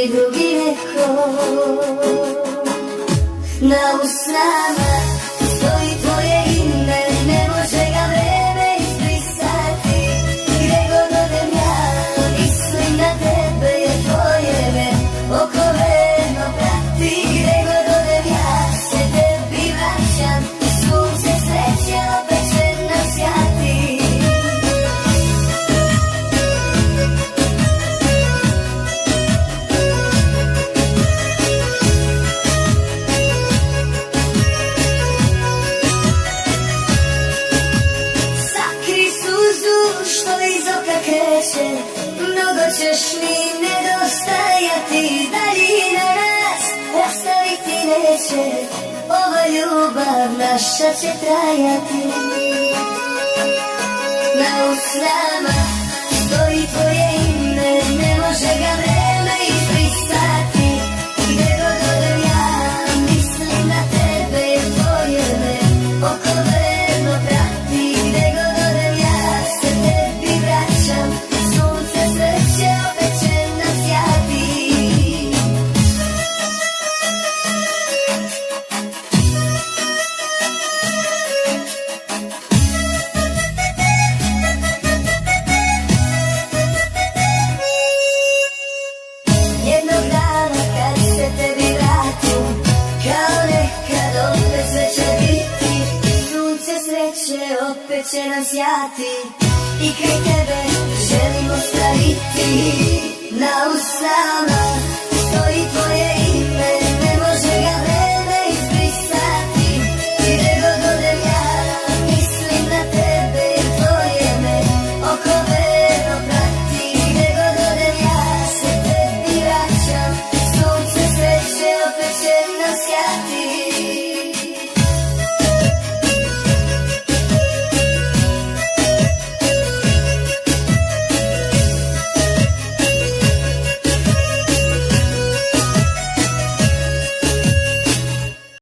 drugi neko. Na usnama stoji tvoje ime, ne može ga vreme izbrisati. Gdje god odem ja, mislim na tebe jer tvoje me oko verno prati. Gdje god odem ja, se tebi vraćam, sunce sreće opet će nam sjati. Što iz oka kreće, mnogo ćeš mi nedostajati. Daljina nas rastaviti neće, ova ljubav naša će trajati. Na usnama stoji tvoje ime, ne može ga vreme izbrisati. Gdje god odem ja, mislim na tebe jer tvoje me oko verno prati. Gdje god odem ja, se tebi vraćam, sunce sreće opet će nas sjati. Jednog dana kad se tebi vratim, kao nekad opet sve će biti. Sunce sreće opet će nam sjati i kraj tebe želim ostaviti. Na usnama